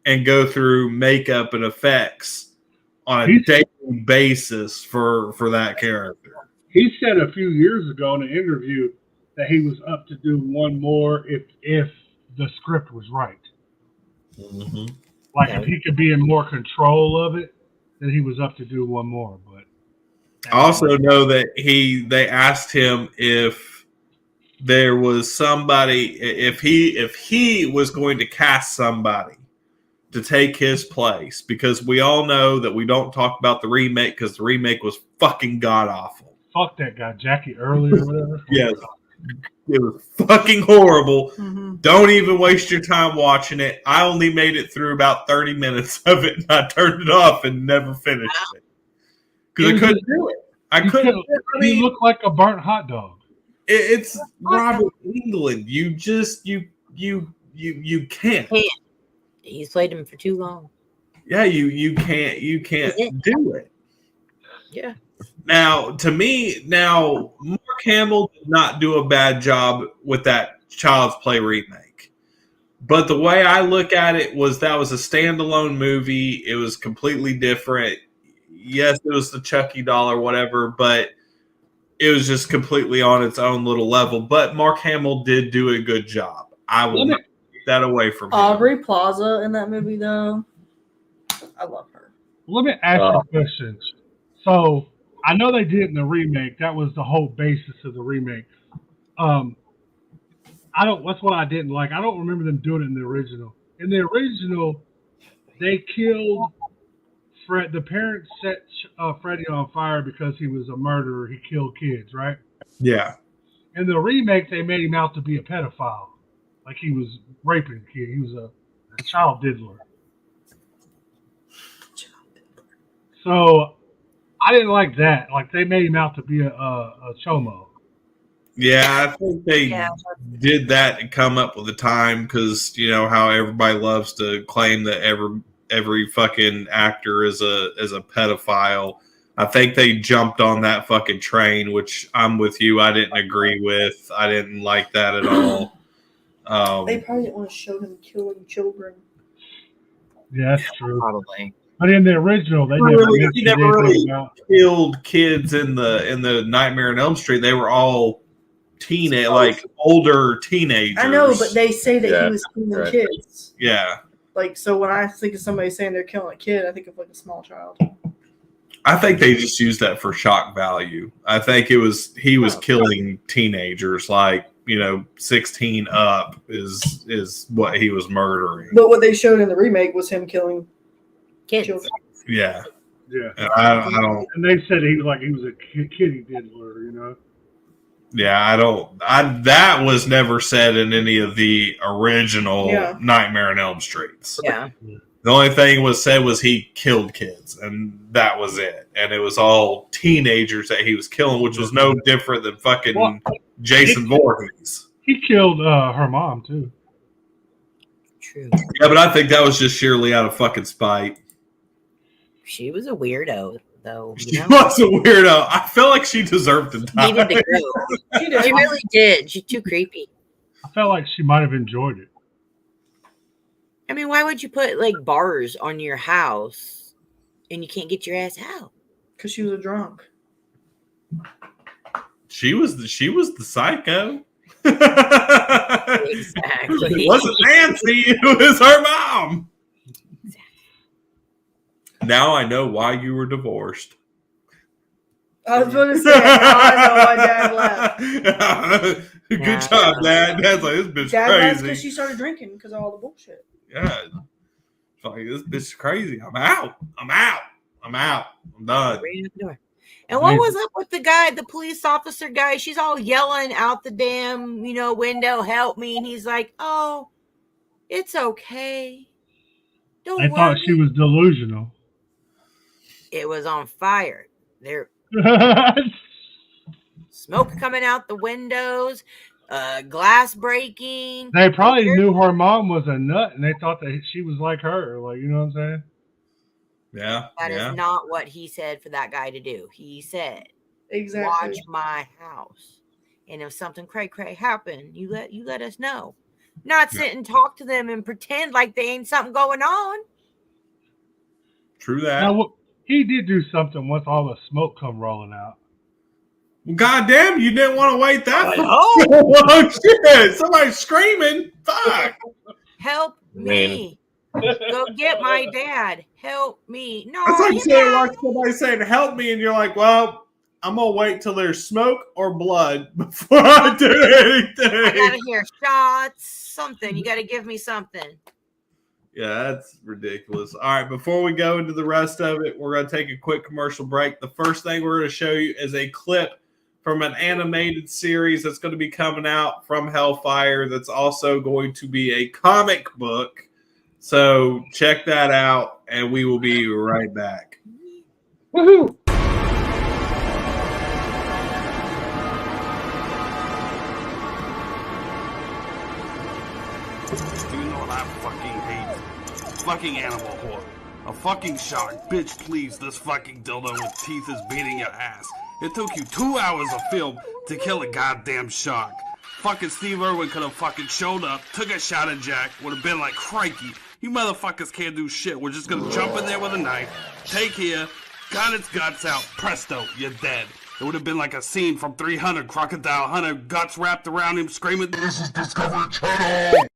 Speaker 1: and go through makeup and effects on a daily basis for that character.
Speaker 3: He said a few years ago in an interview that he was up to do one more if the script was right.
Speaker 1: Mm-hmm.
Speaker 3: Like if he could be in more control of it, then he was up to do one more. But
Speaker 1: I also know that they asked him if there was somebody, if he was going to cast somebody to take his place, because we all know that we don't talk about the remake because the remake was fucking god awful.
Speaker 3: Fuck that guy, Jackie Early or whatever.
Speaker 1: Yes. It was fucking horrible.
Speaker 5: Mm-hmm.
Speaker 1: Don't even waste your time watching it. I only made it through about 30 minutes of it, and I turned it off and never finished it. Because I couldn't do it.
Speaker 3: He looked like a burnt hot dog.
Speaker 1: It's Robert Englund. You can't.
Speaker 2: He's played him for too long.
Speaker 1: Yeah, you can't do it.
Speaker 2: Yeah.
Speaker 1: Now, to me, Mark Hamill did not do a bad job with that Child's Play remake. But the way I look at it was that was a standalone movie. It was completely different. Yes, it was the Chucky doll or whatever, but it was just completely on its own little level. But Mark Hamill did do a good job. I will not take that away from him.
Speaker 5: Aubrey Plaza in that movie, though. I love her.
Speaker 3: Let me ask you a question. So, I know they did in the remake. That was the whole basis of the remake. That's what I didn't like. I don't remember them doing it in the original. In the original, they killed Fred. The parents set Freddy on fire because he was a murderer. He killed kids, right?
Speaker 1: Yeah.
Speaker 3: In the remake, they made him out to be a pedophile. Like he was raping kids. He was a child diddler. So, I didn't like that. Like they made him out to be a chomo.
Speaker 1: Yeah, I think they did that to come up with the time because you know how everybody loves to claim that every fucking actor is a pedophile. I think they jumped on that fucking train, which I'm with you. I didn't agree with. I didn't like that at all.
Speaker 5: They probably didn't want to show him killing children.
Speaker 3: Yeah, that's true.
Speaker 2: Probably.
Speaker 3: But in the original, they
Speaker 1: he never really killed kids in the Nightmare on Elm Street. They were all older teenagers.
Speaker 5: I know, but they say that he was killing kids.
Speaker 1: Yeah.
Speaker 5: Like, so when I think of somebody saying they're killing a kid, I think of like a small child.
Speaker 1: I think they just used that for shock value. I think he was killing teenagers, like, 16 up is what he was murdering.
Speaker 5: But what they showed in the remake was him killing
Speaker 2: kids.
Speaker 5: Children.
Speaker 1: Yeah.
Speaker 3: Yeah.
Speaker 1: And I don't.
Speaker 3: And they said he was a kitty diddler,
Speaker 1: Yeah, that was never said in any of the original Nightmare on Elm Streets.
Speaker 2: Yeah.
Speaker 1: The only thing was said was he killed kids, and that was it. And it was all teenagers that he was killing, which was no different than fucking Jason Voorhees.
Speaker 3: He killed her mom, too.
Speaker 2: True.
Speaker 1: Yeah, but I think that was just sheerly out of fucking spite.
Speaker 2: She was a weirdo, though.
Speaker 1: She was a weirdo. I feel like she deserved to die.
Speaker 2: Needed to go. She really did. She's too creepy.
Speaker 3: I felt like she might have enjoyed it.
Speaker 2: I mean, why would you put like bars on your house and you can't get your ass out?
Speaker 5: Because she was a drunk.
Speaker 1: She was the psycho.
Speaker 2: Exactly.
Speaker 1: It wasn't Nancy. It was her mom. Now I know why you were divorced.
Speaker 5: I was going to say, now I know why Dad left.
Speaker 1: Good job, Dad. Dad's like, this bitch
Speaker 5: Dad
Speaker 1: crazy.
Speaker 5: left because she started drinking because of all the bullshit.
Speaker 1: Yeah. It's like, this bitch is crazy. I'm out. I'm done.
Speaker 2: And what was up with the guy, the police officer guy? She's all yelling out the damn, window, help me. And he's like, oh, it's okay. Don't worry.
Speaker 3: I thought she was delusional.
Speaker 2: It was on fire. There, smoke coming out the windows, glass breaking.
Speaker 3: They probably knew her mom was a nut, and they thought that she was like her. Like, you know what I'm saying?
Speaker 1: Yeah.
Speaker 2: That is not what he said for that guy to do. He said,
Speaker 5: exactly.
Speaker 2: Watch my house. And if something cray-cray happened, you let us know. Not sit and talk to them and pretend like they ain't something going on.
Speaker 1: True that.
Speaker 3: Now, he did do something once all the smoke come rolling out.
Speaker 1: Well, goddamn, you didn't want to wait that long.
Speaker 2: Oh,
Speaker 1: shit. Somebody's screaming. Fuck.
Speaker 2: Help me. Go get my dad. Help me. No,
Speaker 1: that's like saying, like somebody saying, help me, and you're like, well, I'm going to wait till there's smoke or blood before I do anything.
Speaker 2: I got to hear shots, something. You got to give me something.
Speaker 1: Yeah, that's ridiculous. All right, before we go into the rest of it, we're going to take a quick commercial break. The first thing we're going to show you is a clip from an animated series that's going to be coming out from Hellfire that's also going to be a comic book. So check that out, and we will be right back.
Speaker 2: Woohoo!
Speaker 7: Do you know what I fucking hate? Fucking animal whore. A fucking shark. Bitch, please, this fucking dildo with teeth is beating your ass. It took you 2 hours of film to kill a goddamn shark. Fucking Steve Irwin could have fucking showed up, took a shot at Jack, would have been like, crikey, you motherfuckers can't do shit. We're just gonna jump in there with a knife, take here, got its guts out, presto, you're dead. It would have been like a scene from 300, Crocodile Hunter, guts wrapped around him, screaming, "This is Discovery Channel!"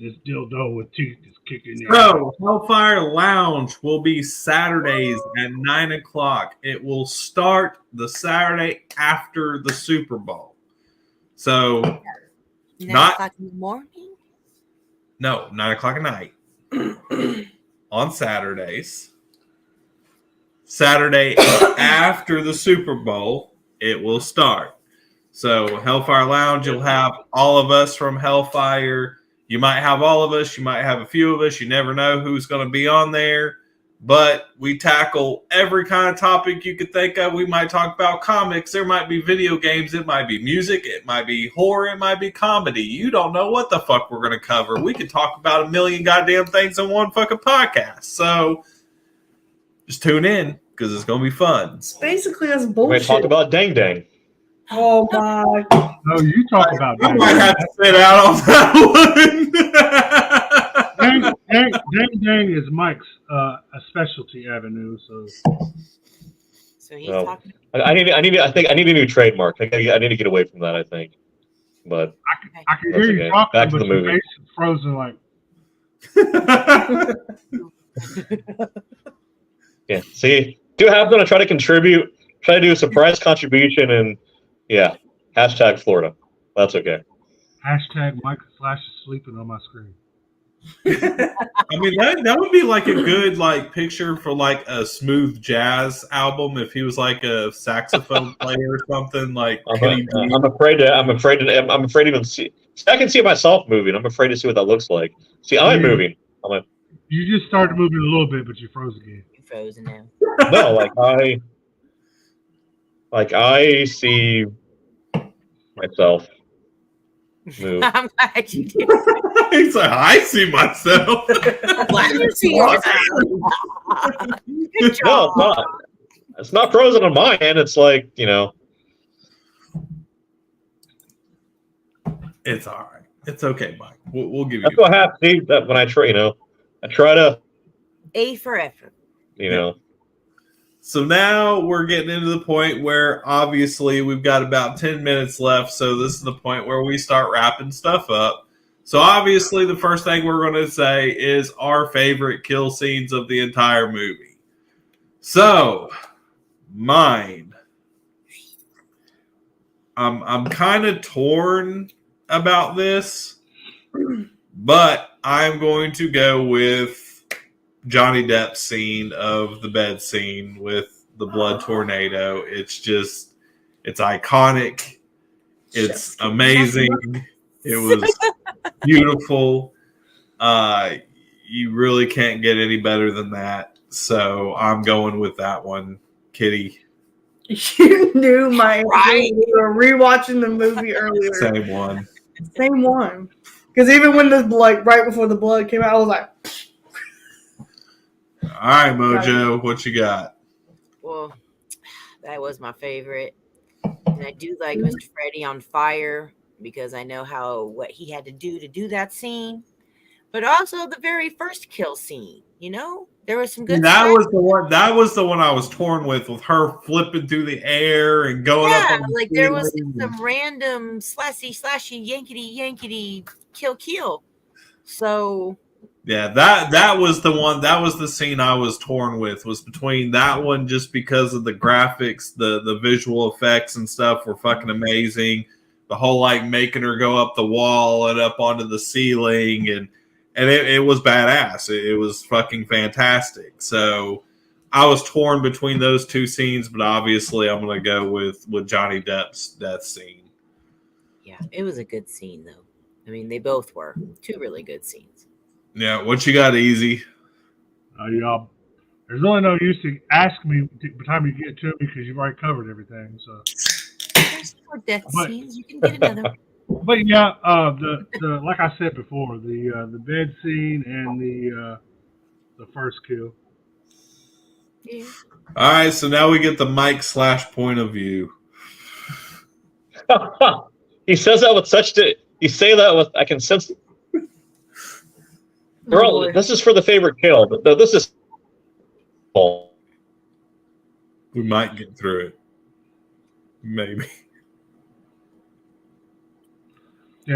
Speaker 3: This dildo with teeth is kicking in.
Speaker 1: So, Hellfire Lounge will be Saturdays at 9 o'clock. It will start the Saturday after the Super Bowl. So,
Speaker 2: 9 o'clock in the morning?
Speaker 1: No, 9 o'clock at night on Saturdays. Saturday after the Super Bowl, it will start. So, Hellfire Lounge, you'll have all of us from Hellfire. You might have all of us. You might have a few of us. You never know who's going to be on there. But we tackle every kind of topic you could think of. We might talk about comics. There might be video games. It might be music. It might be horror. It might be comedy. You don't know what the fuck we're going to cover. We could talk about a million goddamn things in one fucking podcast. So just tune in because it's going to be fun.
Speaker 5: It's basically us
Speaker 4: We're going
Speaker 5: bullshit.
Speaker 4: to talk about Dang Dang.
Speaker 5: Oh my!
Speaker 3: No, you talk about
Speaker 1: I
Speaker 3: that.
Speaker 1: might have to sit out on that one.
Speaker 3: Dang is Mike's a specialty avenue.
Speaker 2: So he's
Speaker 4: No.
Speaker 2: talking.
Speaker 4: I need a new trademark. I need to get away from that, I think. But
Speaker 3: I can
Speaker 4: That's
Speaker 3: hear you
Speaker 4: okay.
Speaker 3: talking,
Speaker 4: Back to
Speaker 3: but
Speaker 4: the
Speaker 3: your
Speaker 4: movie.
Speaker 3: face is frozen like.
Speaker 4: yeah, see, do have going to try to contribute, try to do a surprise contribution, and yeah, hashtag Florida. That's okay.
Speaker 3: Hashtag Mike Flash is sleeping on my screen.
Speaker 1: I mean, that would be like a good picture for a smooth jazz album if he was like a saxophone player or something.
Speaker 4: I'm afraid to even see. I can see myself moving. I'm afraid to see what that looks like. See, I'm moving.
Speaker 3: You just started moving a little bit, but you froze again.
Speaker 2: You're frozen now.
Speaker 4: No, I see myself move.
Speaker 2: I'm glad you did.
Speaker 1: He's like, I see myself.
Speaker 2: I'm glad you see yourself. Good
Speaker 4: No,
Speaker 2: job.
Speaker 4: it's not. It's not frozen on my end. It's
Speaker 1: It's all right. It's okay, Mike. We'll give you.
Speaker 4: That's what I have to see. That when I try, I try to,
Speaker 2: A for effort.
Speaker 1: So now we're getting into the point where obviously we've got about 10 minutes left. So this is the point where we start wrapping stuff up. So obviously the first thing we're going to say is our favorite kill scenes of the entire movie. So mine. I'm kind of torn about this, but I'm going to go with Johnny Depp's scene of the bed scene with the blood tornado. It's iconic. It's amazing. It was beautiful. You really can't get any better than that. So I'm going with that one, Kitty.
Speaker 5: You knew my
Speaker 2: Right.
Speaker 5: we were rewatching the movie earlier.
Speaker 1: Same one.
Speaker 5: Same one. Because even when right before the blood came out, I was like,
Speaker 1: All right, Mojo, what you got?
Speaker 2: Well, that was my favorite. And I do like Mr. Freddy on fire because I know what he had to do that scene. But also the very first kill scene, there was some good
Speaker 1: That
Speaker 2: stuff.
Speaker 1: was the one. That was the one I was torn with her flipping through the air and going up.
Speaker 2: Yeah,
Speaker 1: On the
Speaker 2: there was
Speaker 1: ceiling.
Speaker 2: some random slashy, yankety, kill. So
Speaker 1: Yeah, that was the one. That was the scene I was torn with. Was between that one just because of the graphics, the visual effects and stuff were fucking amazing. The whole making her go up the wall and up onto the ceiling and it was badass. It was fucking fantastic. So I was torn between those two scenes, but obviously I'm gonna go with Johnny Depp's death scene.
Speaker 2: yeah, it was a good scene though. I mean, they both were two really good scenes.
Speaker 1: Yeah, what you got, Easy?
Speaker 3: Y'all, there's really no use to ask me by the time you get to it because you've already covered everything. So,
Speaker 2: There's more death scenes. You can get another.
Speaker 3: but yeah, the like I said before, the bed scene and the first kill.
Speaker 2: Yeah.
Speaker 1: All right, so now we get the Mike / point of view.
Speaker 4: he says that with such. You say that with. I can sense. This is for the favorite kill, but this is.
Speaker 1: We might get through it. Maybe.
Speaker 5: He's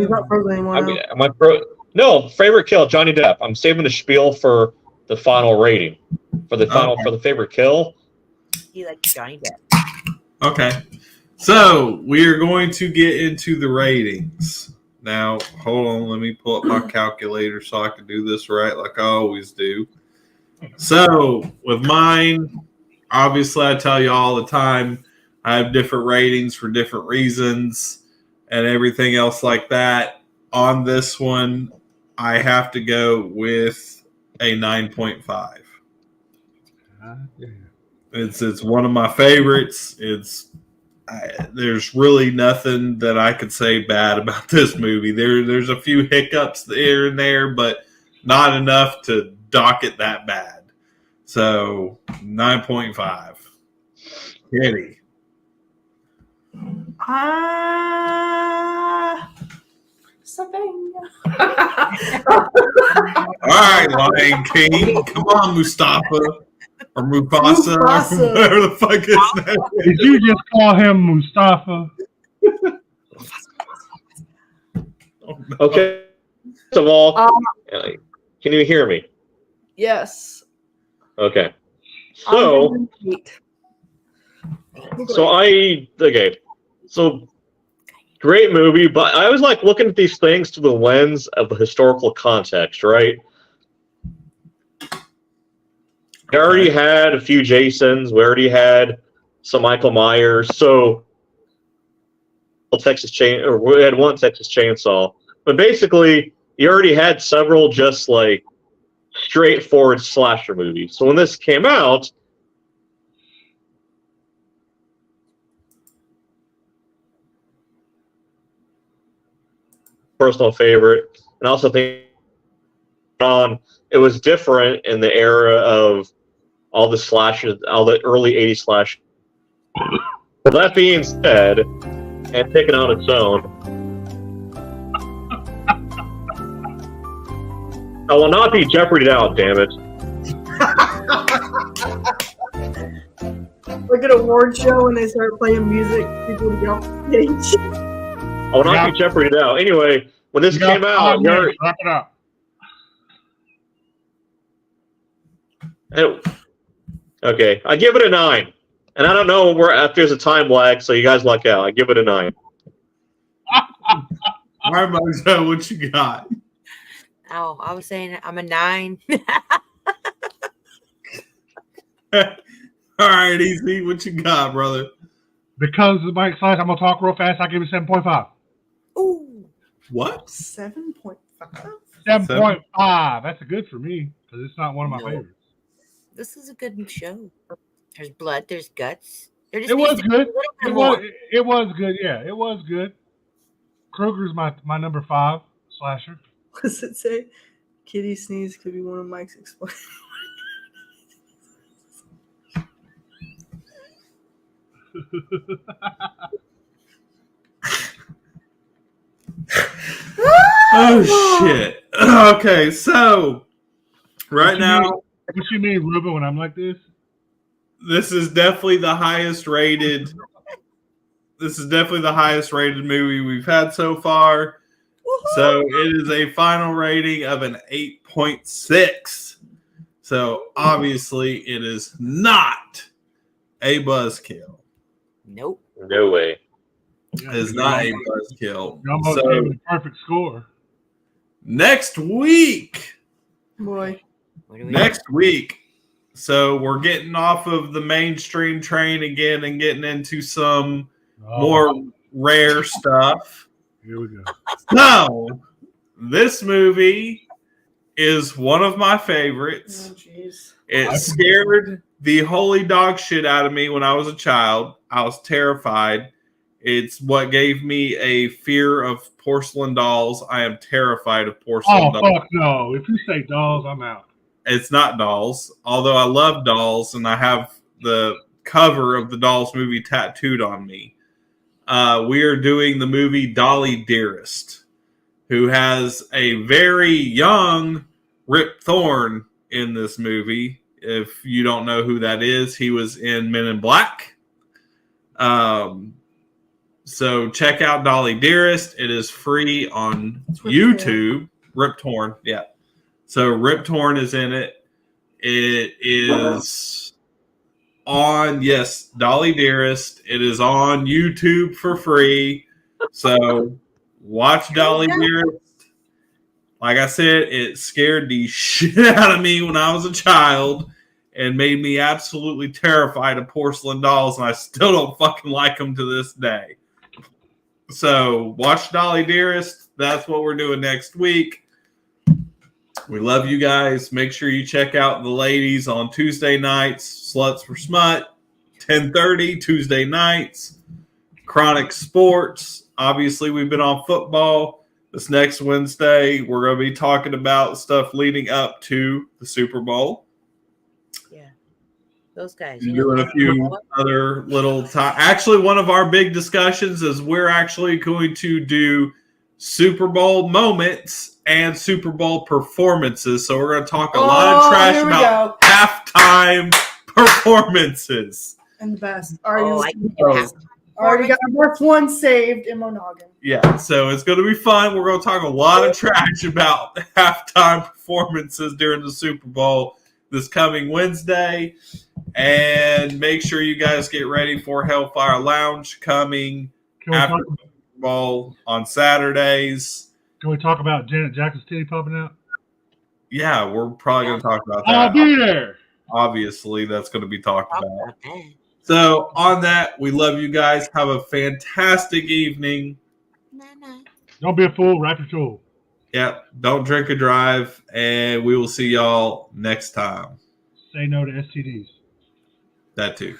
Speaker 5: not frozen anymore.
Speaker 4: I
Speaker 5: now.
Speaker 4: mean, no, favorite kill, Johnny Depp. I'm saving the spiel for the final rating. For the favorite kill.
Speaker 2: He likes Johnny Depp.
Speaker 1: Okay. So we are going to get into the ratings. Now, hold on. Let me pull up my calculator so I can do this right like I always do. So with mine, obviously I tell you all the time, I have different ratings for different reasons and everything else like that. On this one, I have to go with a 9.5. It's one of my favorites. There's really nothing that I could say bad about this movie. There's a few hiccups here and there, but not enough to dock it that bad. So 9.5. Kitty.
Speaker 5: Something.
Speaker 1: All right, Lion King. Come on, Mustafa. Or Mufasa.
Speaker 5: Mufasa.
Speaker 1: Whatever the fuck his name is.
Speaker 3: Did you just call him Mustafa?
Speaker 1: Oh, no.
Speaker 4: Okay. First of all, can you hear me?
Speaker 5: Yes.
Speaker 4: Okay. So great movie, but I always like looking at these things through the lens of the historical context, right? We already had a few Jasons. We already had some Michael Myers. So we had one Texas Chainsaw. But basically, you already had several just like straightforward slasher movies. So when this came out, personal favorite, and also think it was different in the era of all the slashes, all the early 80s slash. But that being said, and taken on its own, I will not be Jeopardy'd out, damn it.
Speaker 5: Like an award show when they start playing music, people would get off the stage.
Speaker 4: I will not be Jeopardy'd out. Anyway, when this came out,
Speaker 3: wrap it up.
Speaker 4: Okay, I give it a 9. And I don't know if there's a time lag, so you guys luck out. I give it a 9.
Speaker 1: All right, Mojo, what you got?
Speaker 2: Oh, I was saying I'm a 9.
Speaker 1: All right, Easy, what you got, brother?
Speaker 3: Because of Mike Slice, I'm going to talk real fast. I'll give it 7.5.
Speaker 2: Ooh.
Speaker 1: What?
Speaker 5: 7.5?
Speaker 3: 7.5. That's a good for me because it's not one of my favorites.
Speaker 2: This is a good show. There's blood. There's guts.
Speaker 3: It was good. It was good. Yeah, it was good. Kruger's my number 5 slasher.
Speaker 5: What does it say? Kitty sneeze could be one of Mike's explosives.
Speaker 1: Oh shit. Okay, so right now,
Speaker 3: what you mean, Ruben? When I'm like this,
Speaker 1: this is definitely the highest rated. This is definitely the highest rated movie we've had so far. Woo-hoo! So it is a final rating of an 8.6. So obviously it is not a buzzkill.
Speaker 2: Nope.
Speaker 4: No way.
Speaker 1: It is not a buzzkill.
Speaker 3: You almost gave it a perfect score.
Speaker 1: Next week.
Speaker 5: Boy.
Speaker 1: Next week. So we're getting off of the mainstream train again and getting into some more rare stuff.
Speaker 3: Here we go.
Speaker 1: So this movie is one of my favorites.
Speaker 5: Oh, jeez.
Speaker 1: It scared the holy dog shit out of me when I was a child. I was terrified. It's what gave me a fear of porcelain dolls. I am terrified of porcelain dolls.
Speaker 3: Oh, fuck no. If you say dolls, I'm out.
Speaker 1: It's not dolls, although I love dolls, and I have the cover of the Dolls movie tattooed on me. We are doing the movie Dolly Dearest, who has a very young Rip Thorne in this movie. If you don't know who that is, he was in Men in Black. So check out Dolly Dearest. It is free on YouTube. Rip Torn, yeah. So Rip Torn is in it. It is on, yes, Dolly Dearest. It is on YouTube for free. So watch Dolly Dearest. Like I said, it scared the shit out of me when I was a child and made me absolutely terrified of porcelain dolls, and I still don't fucking like them to this day. So watch Dolly Dearest. That's what we're doing next week. We love you guys. Make sure you check out the ladies on Tuesday nights. Sluts for Smut, 10:30 Tuesday nights. Chronic Sports. Obviously, we've been on football. This next Wednesday, we're going to be talking about stuff leading up to the Super Bowl.
Speaker 2: Yeah, those guys.
Speaker 1: Doing a few other little time. Actually, one of our big discussions is we're actually going to do Super Bowl moments and Super Bowl performances. So we're going to talk a lot of trash about halftime performances.
Speaker 5: And the best.
Speaker 2: Already
Speaker 5: got my best one saved in my noggin.
Speaker 1: Yeah, so it's going to be fun. We're going to talk a lot of trash about halftime performances during the Super Bowl this coming Wednesday. And make sure you guys get ready for Hellfire Lounge coming after the Super Bowl on Saturdays.
Speaker 3: Can we talk about Janet Jackson's titty popping out?
Speaker 1: Yeah, we're probably going to talk about that.
Speaker 3: I'll be there.
Speaker 1: Obviously, that's going to be talked about. So on that, we love you guys. Have a fantastic evening.
Speaker 3: Don't be a fool. Wrap your tool.
Speaker 1: Yeah, don't drink or drive. And we will see y'all next time.
Speaker 3: Say no to STDs.
Speaker 1: That too.